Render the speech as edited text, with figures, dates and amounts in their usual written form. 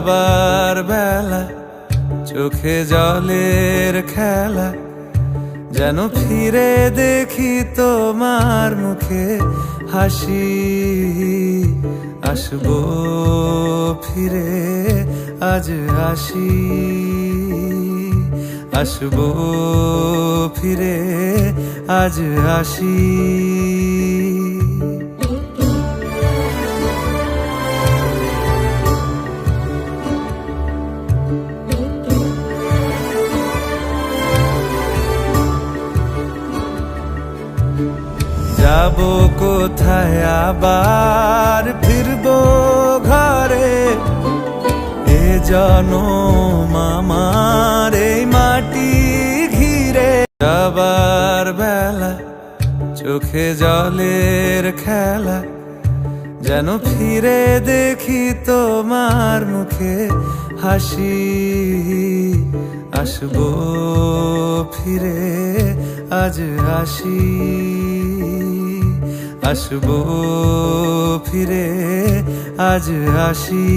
যাবার বেলা চোখে জলের খেলা, যেন ফিরে দেখি তোমার মুখে হাসি। আসবো ফিরে আজ আসি, আসবো ফিরে আজ আসি। যাবো কোথায় আবার ফিরবো ঘরে, এ জনম আমার এই মাটি ঘিরে। যাবার বেলা চোখে জলের খেলা, যেন ফিরে দেখি তোমার মুখে হাসি। আসবো ফিরে আজ আসি, আসবো ফিরে আজ আসি।